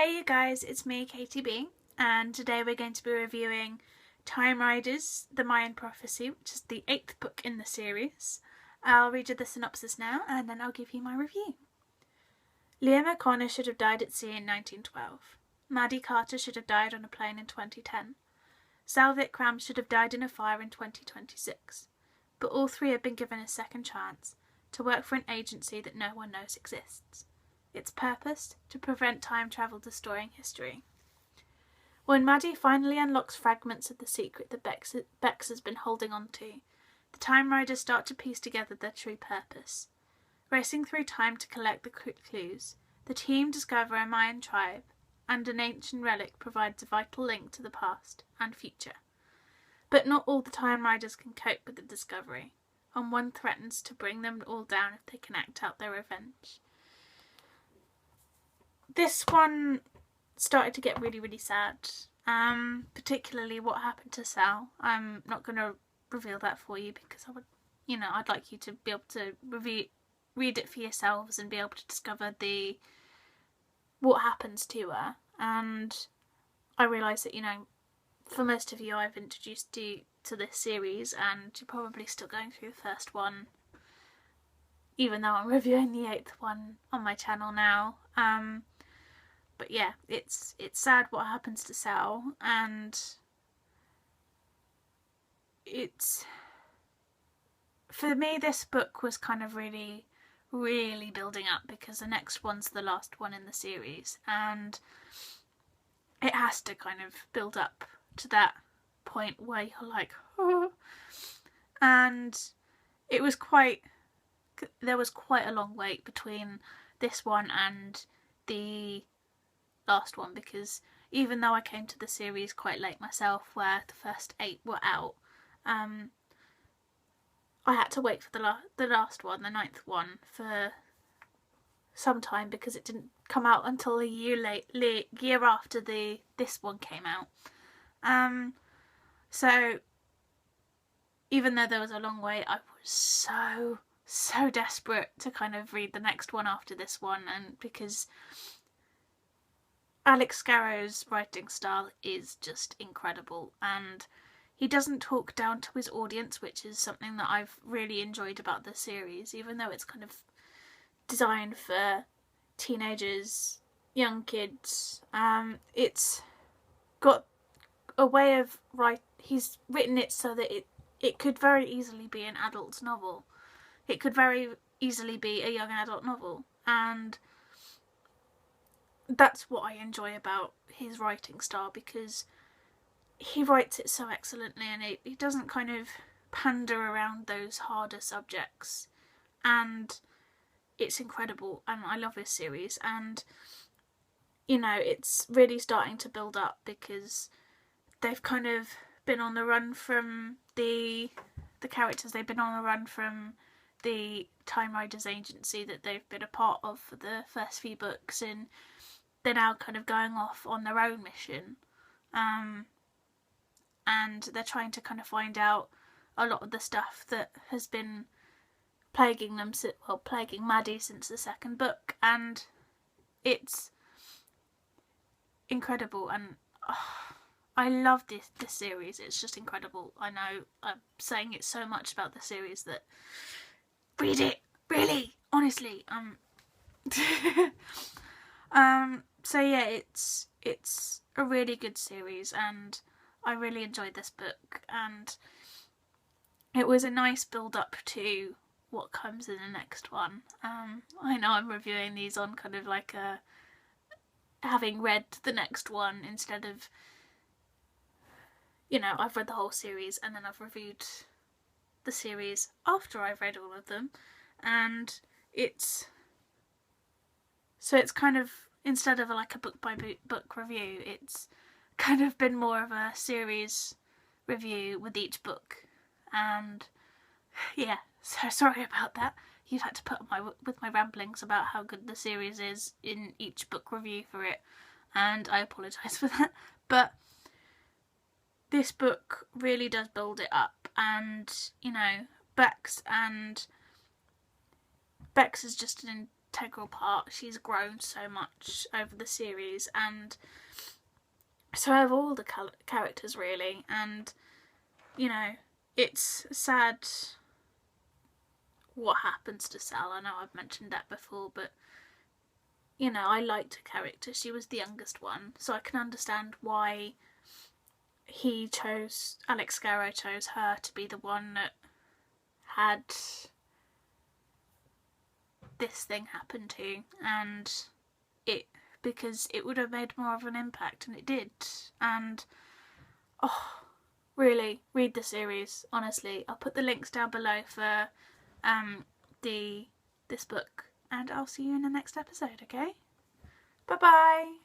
Hey you guys, it's me, KTB, and today we're going to be reviewing Timeriders, the Mayayn Prophecy, which is the 8th book in the series. I'll read you the synopsis now, and then I'll give you my review. Liam O'Connor should have died at sea in 1912. Maddie Carter should have died on a plane in 2010. Salvik Cram should have died in a fire in 2026. But all three have been given a second chance to work for an agency that no one knows exists. Its purpose, to prevent time travel destroying history. When Maddie finally unlocks fragments of the secret that Bex has been holding on to, the Timeriders start to piece together their true purpose. Racing through time to collect the clues, the team discover a Mayayn tribe, and an ancient relic provides a vital link to the past and future. But not all the Timeriders can cope with the discovery, and one threatens to bring them all down if they can act out their revenge. This one started to get really, really sad, particularly what happened to Sal. I'm not going to reveal that for you because I'd like you to be able to read it for yourselves and be able to discover what happens to her. And I realise that, for most of you I've introduced you to this series and you're probably still going through the first one, even though I'm reviewing the 8th one on my channel now. But yeah, it's sad what happens to Sal, and for me this book was kind of really, really building up because the next one's the last one in the series, and it has to kind of build up to that point where you're like, oh. And there was quite a long wait between this one and the last one, because even though I came to the series quite late myself, where the first 8 were out, I had to wait for the last one, the 9th one, for some time because it didn't come out until a year after this one came out. So even though there was a long wait, I was so desperate to kind of read the next one after this one, and because Alex Scarrow's writing style is just incredible, and he doesn't talk down to his audience, which is something that I've really enjoyed about the series, even though it's kind of designed for teenagers, young kids. It's got a way of he's written it so that it could very easily be an adult novel. It could very easily be a young adult novel, and that's what I enjoy about his writing style, because he writes it so excellently, and he doesn't kind of pander around those harder subjects, and it's incredible, and I love this series. And it's really starting to build up because they've kind of been on the run from the characters. They've been on the run from the Timeriders agency that they've been a part of for the first few books, and they're now kind of going off on their own mission, and they're trying to kind of find out a lot of the stuff that has been plaguing Maddie since the 2nd book, and it's incredible. And I love this series. It's just incredible. I know I'm saying it so much about the series that read it, really, honestly. So yeah, it's a really good series, and I really enjoyed this book, and it was a nice build up to what comes in the next one. I know I'm reviewing these on kind of like having read the next one instead of, I've read the whole series and then I've reviewed the series after I've read all of them, and it's kind of, instead of like a book by book review, it's kind of been more of a series review with each book. And yeah, so sorry about that. You've had to put up with my ramblings about how good the series is in each book review for it, and I apologise for that. But this book really does build it up, and Bex is just an integral part. She's grown so much over the series, and so have all the characters really. And you know, it's sad what happens to Sal. I know I've mentioned that before, but you know, I liked her character. She was the youngest one, so I can understand why Alex Scarrow chose her to be the one that had this thing happen to, and because it would have made more of an impact, and it did. And really, read the series, honestly. I'll put the links down below for this book, and I'll see you in the next episode, okay? Bye bye!